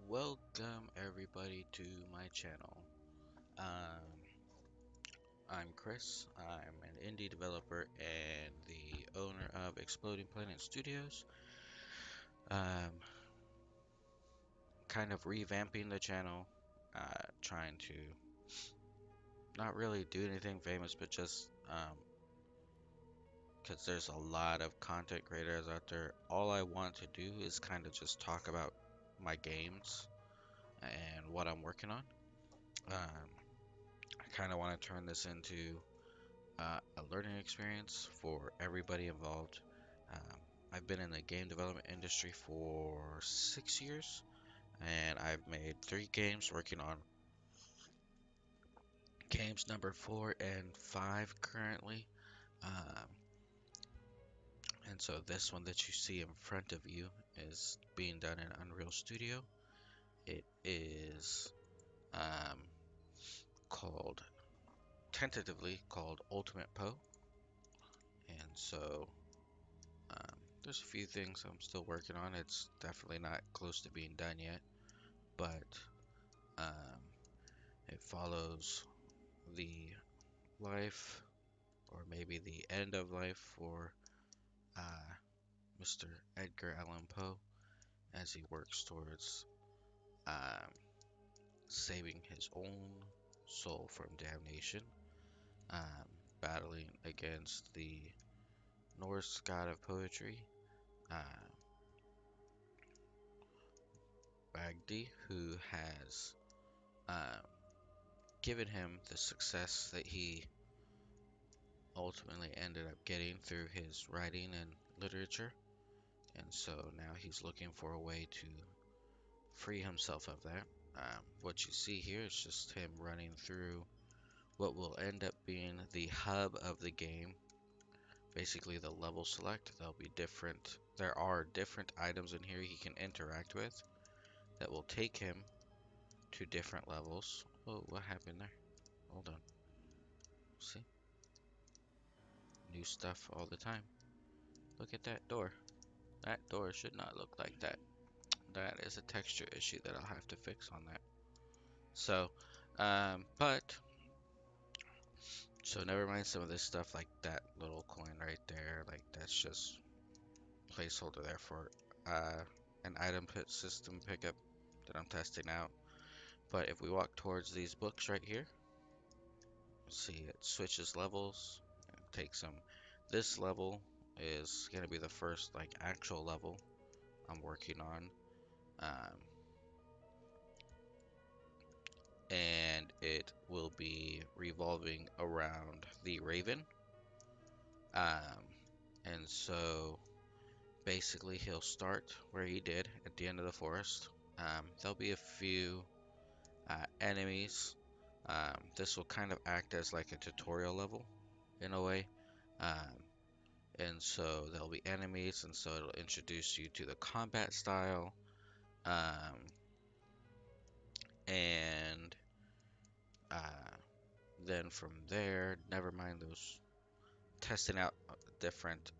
Welcome everybody to my channel. Um, I'm Chris. I'm an indie developer and the owner of Exploding Planet Studios. Um, kind of revamping the channel, trying to not really do anything famous, but just because there's a lot of content creators out there. All I want to do is kind of just talk about my games and what I'm working on. I kind of want to turn this into a learning experience for everybody involved. Um, I've been in the game development industry for 6 years, and I've made 3 games, working on games number 4 and 5 currently. Um, and so this one that you see in front of you is being done in Unreal Studio. It is um, called, tentatively called Ultimate Poe. And so there's a few things I'm still working on. It's definitely not close to being done yet, but um, it follows the life, or maybe the end of life, for uh, Mr. Edgar Allan Poe as he works towards um, saving his own soul from damnation, um, battling against the Norse god of poetry, uh, Bagdi, who has um, given him the success that he ultimately ended up getting through his writing and literature. And so now he's looking for a way to free himself of that. What you see here is just him running through what will end up being the hub of the game. Basically, the level select. There are different items in here he can interact with that will take him to different levels. Oh, what happened there? Hold on. See? New stuff all the time. Look at that door. That door should not look like that. That is a texture issue that I'll have to fix on that. So, but, so never mind some of this stuff, like that little coin right there, like that's just placeholder there for an item pit system pickup that I'm testing out. But if we walk towards these books right here, see it switches levels and takes them. This level is gonna be the first like actual level I'm working on. Um, and it will be revolving around the Raven. Um, and so basically, he'll start where he did at the end of the forest. There'll be a few enemies. This will kind of act as like a tutorial level in a way. Um, and so there'll be enemies, and so it'll introduce you to the combat style. Um, and uh, then from there, never mind those, testing out different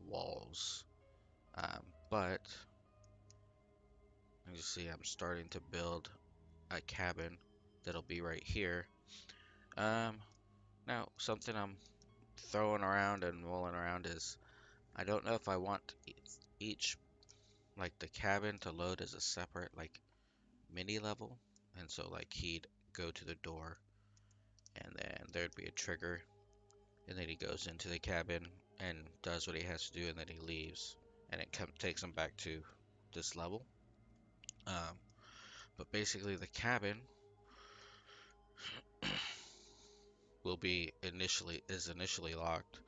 walls. But you see, I'm starting to build a cabin that'll be right here. Um, Now, something I'm throwing around and rolling around is I don't know if I want each, like the cabin, to load as a separate, like, mini level. And so, like, he'd go to the door, and then there'd be a trigger, and then he goes into the cabin and does what he has to do, and then he leaves, and it takes him back to this level. Um, but basically, the cabin will be initially locked,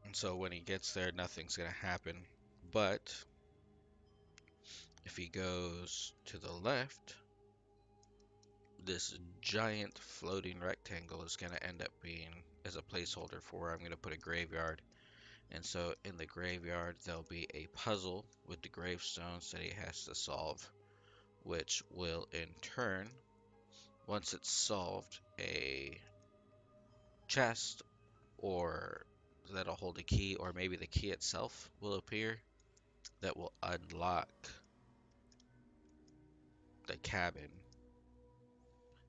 and so when he gets there, nothing's gonna happen. But if he goes to the left, this giant floating rectangle is going to end up being as a placeholder for where I'm going to put a graveyard. And so in the graveyard, there'll be a puzzle with the gravestones that he has to solve, which will in turn, once it's solved, a chest or that'll hold a key, or maybe the key itself will appear that will unlock the cabin,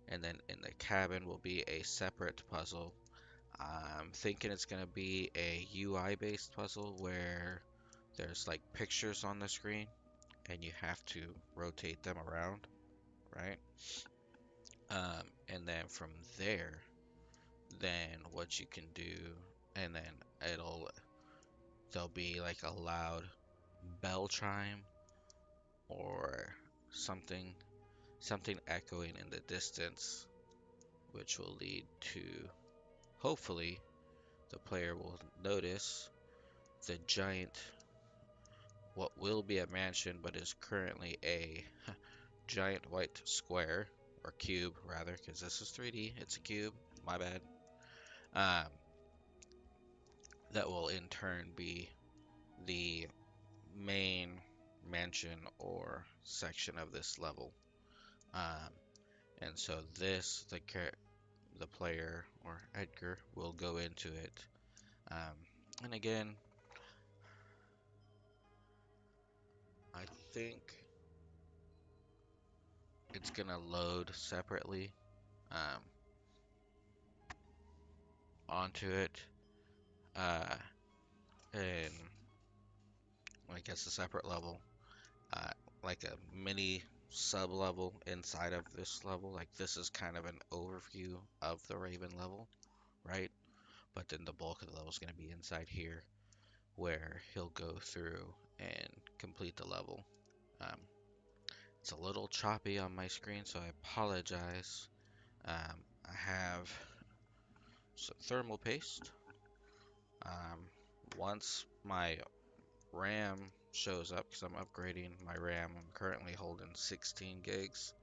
and then in the cabin will be a separate puzzle. I'm thinking it's gonna be a UI based puzzle where there's like pictures on the screen and you have to rotate them around, right? And then from there, then what you can do, and then there'll be like a loud bell chime or something, something echoing in the distance, which will lead to, hopefully, the player will notice the giant, what will be a mansion, but is currently a giant white square, or cube rather, because this is 3D, it's a cube, my bad. Um, that will in turn be the main mansion or section of this level. Um, and so the player or Edgar will go into it. And again, I think it's gonna load separately um, onto it, uh, in I guess a separate level, uh, like a mini sub level inside of this level. Like this is kind of an overview of the Raven level, right? But then the bulk of the level is going to be inside here, where he'll go through and complete the level. Um, it's a little choppy on my screen, so I apologize. I have some thermal paste. Um, Once my RAM shows up, because I'm upgrading my RAM, I'm currently holding 16 gigs,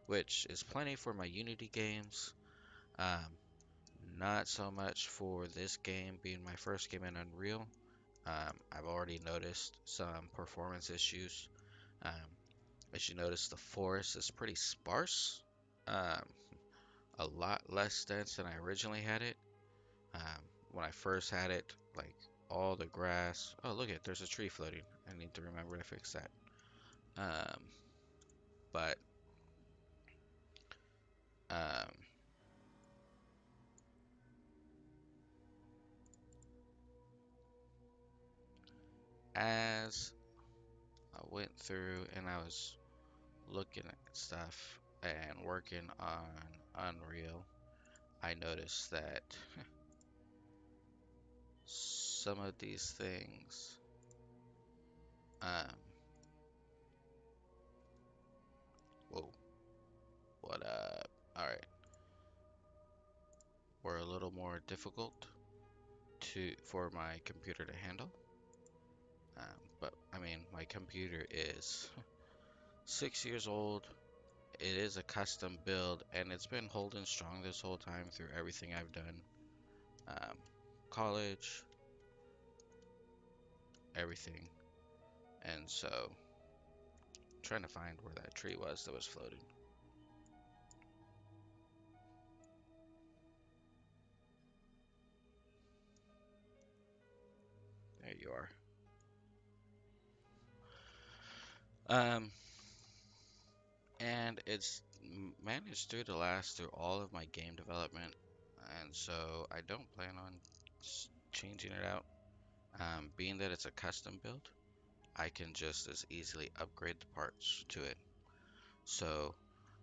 which is plenty for my Unity games. Um, Not so much for this game being my first game in Unreal. I've already noticed some performance issues. Um, as you notice, the forest is pretty sparse. Um, a lot less dense than I originally had it. Um, when I first had it, like all the grass. Oh, look it, there's a tree floating. I need to remember to fix that. Um, but um, as I went through and I was looking at stuff and working on Unreal, I noticed that some of these things, um, whoa, what all right, were a little more difficult for my computer to handle. But I mean, my computer is 6 years old. It is a custom build, and it's been holding strong this whole time through everything I've done. Um, College, everything. And so, trying to find where that tree was that was floating. There you are. Um, and it's managed to last through all of my game development, and so I don't plan on changing it out. Being that it's a custom build, I can just as easily upgrade the parts to it. So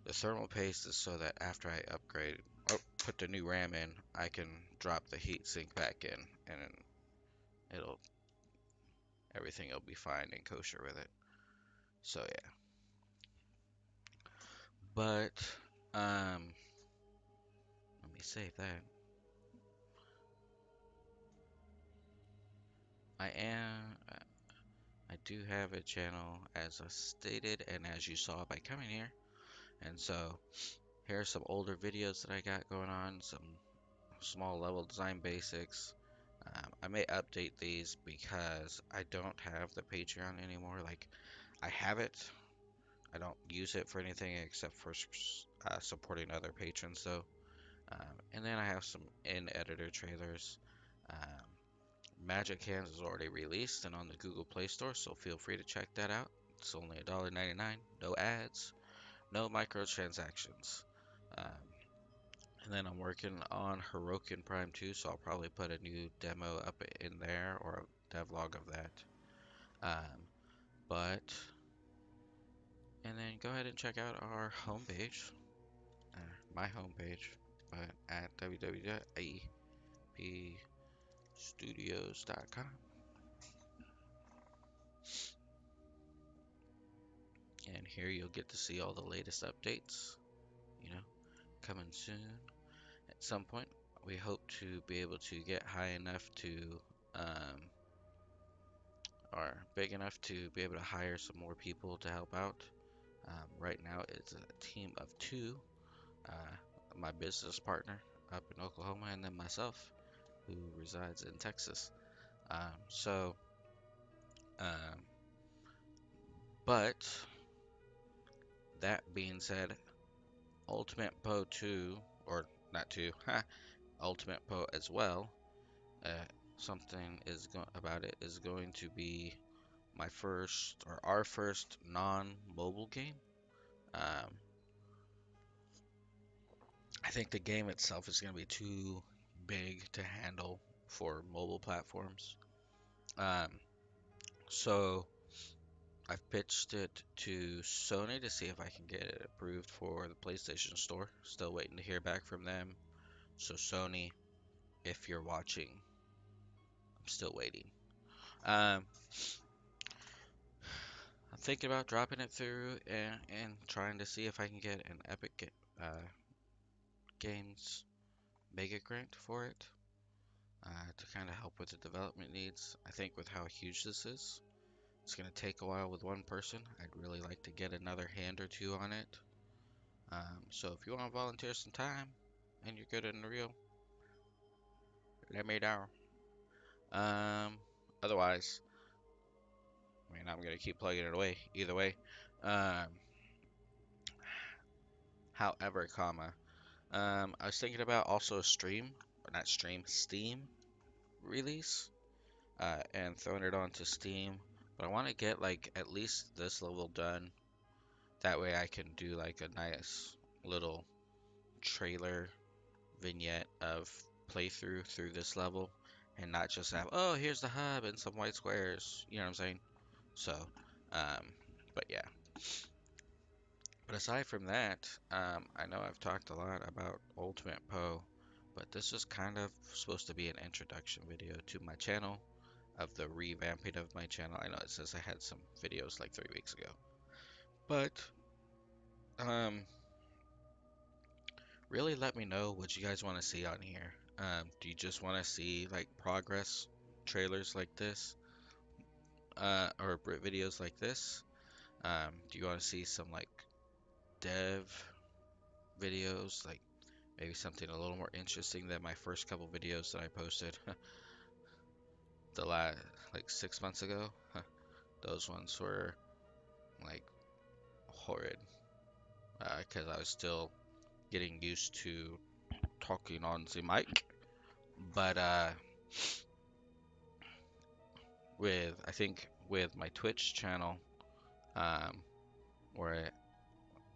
the thermal paste is so that after I upgrade, put the new RAM in, I can drop the heatsink back in, and it'll everything will be fine and kosher with it. So yeah, but let me save that. I am. I do have a channel as I stated, and as you saw by coming here. And so here are some older videos that I got going on, some small level design basics. I may update these because I don't have the Patreon anymore. Like, I have it, I don't use it for anything except for supporting other patrons, though. And then I have some in-editor trailers. Um, Magic Hands is already released and on the Google Play Store, so feel free to check that out. It's only $1.99, no ads. no microtransactions. Um, and then I'm working on Herokin Prime 2, so I'll probably put a new demo up in there or a devlog of that. Um, but, and then go ahead and check out our homepage, my homepage, but at www.aepstudios.com. And here you'll get to see all the latest updates, you know, coming soon. At some point, we hope to be able to get high enough to, um, or big enough to be able to hire some more people to help out. Right now, it's a team of two, uh, my business partner up in Oklahoma, and then myself, who resides in Texas. So, um, but that being said, Ultimate Poe 2, or not 2, Ultimate Poe as well, uh, something is about it is going to be my first or our first non-mobile game. Um, I think the game itself is going to be too big to handle for mobile platforms. Um, so I've pitched it to Sony to see if I can get it approved for the PlayStation Store. Still waiting to hear back from them. So Sony, if you're watching, I'm still waiting. Um, I'm thinking about dropping it through and trying to see if I can get an Epic Games Mega Grant for it to kind of help with the development needs. I think with how huge this is, it's going to take a while with one person. I'd really like to get another hand or two on it. So if you want to volunteer some time and you're good in the real, let me know. Otherwise, I mean, I'm going to keep plugging it away either way. Um, however, I was thinking about also a stream, or not stream, Steam release, and throwing it onto Steam. But I want to get like at least this level done. That way I can do like a nice little trailer vignette of playthrough through this level, and not just have, oh, here's the hub and some white squares. You know what I'm saying? So, um, but yeah. But aside from that, I know I've talked a lot about Ultimate Poe, but this is kind of supposed to be an introduction video to my channel, of the revamping of my channel. I know it says I had some videos like 3 weeks ago, but um, really let me know what you guys want to see on here. Do you just want to see like progress trailers like this, or videos like this? Do you want to see some like dev videos, like maybe something a little more interesting than my first couple videos that I posted the last like 6 months ago? Those ones were like horrid, because I was still getting used to talking on the mic. But with I think with my Twitch channel, um, where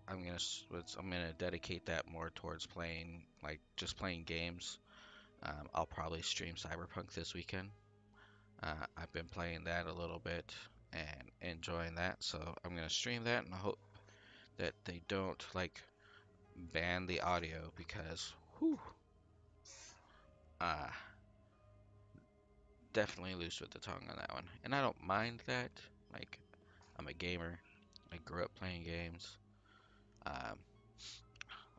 I'm gonna dedicate that more towards playing, like just playing games. I'll probably stream Cyberpunk this weekend. I've been playing that a little bit and enjoying that, so I'm gonna stream that and I hope that they don't like ban the audio because whew, uh, definitely loose with the tongue on that one. And I don't mind that. Like, I'm a gamer. I grew up playing games. Um,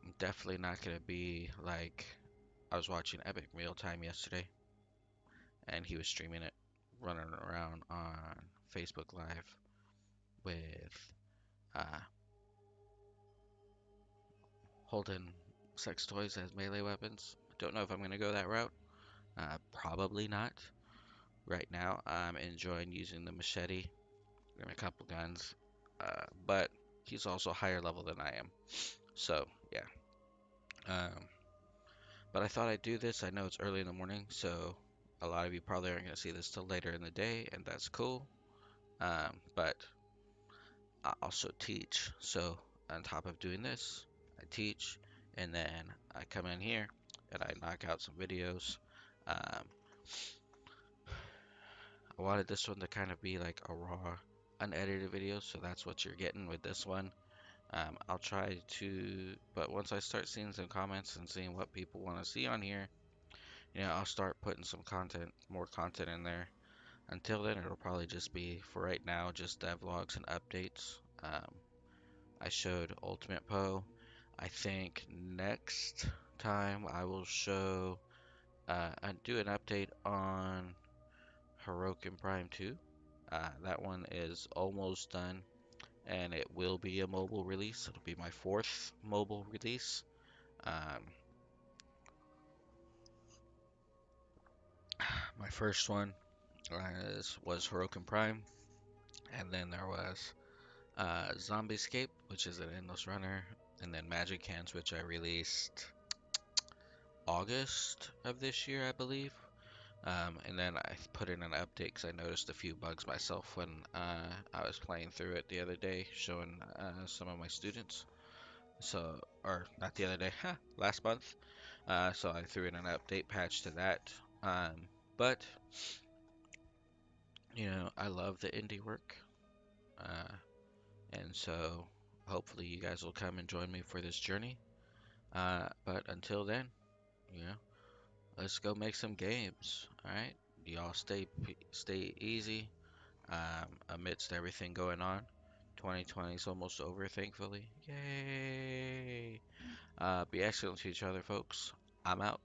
I'm definitely not gonna be like, I was watching Epic Mealtime yesterday, and he was streaming it, running around on Facebook Live with uh, holding sex toys as melee weapons. Don't know if I'm gonna go that route. Probably not. Right now, I'm enjoying using the machete and a couple guns, but he's also higher level than I am. So yeah. Um, but I thought I'd do this. I know it's early in the morning, so a lot of you probably aren't gonna see this till later in the day, and that's cool. But I also teach, so on top of doing this, I teach, and then I come in here and I knock out some videos. Um, I wanted this one to kind of be like a raw, unedited video, so that's what you're getting with this one. I'll try to, but once I start seeing some comments and seeing what people want to see on here, I'll start putting some content, more content in there. Until then, it'll probably just be, for right now, just devlogs and updates. I showed Ultimate Poe. I think next time I will show, and do an update on Heroic Prime 2. That one is almost done, and it will be a mobile release. It'll be my fourth mobile release. Um, my first one was Heroic Prime, and then there was Zombie Escape, which is an endless runner, and then Magic Hands, which I released August of this year, I believe. And then I put in an update because I noticed a few bugs myself when I was playing through it the other day, showing some of my students. So, or not the other day, last month. So I threw in an update patch to that. But I love the indie work, uh, and so hopefully you guys will come and join me for this journey. But until then, you know, let's go make some games. All right, y'all stay easy. Amidst everything going on. 2020 is almost over, thankfully. Yay! Be excellent to each other, folks. I'm out.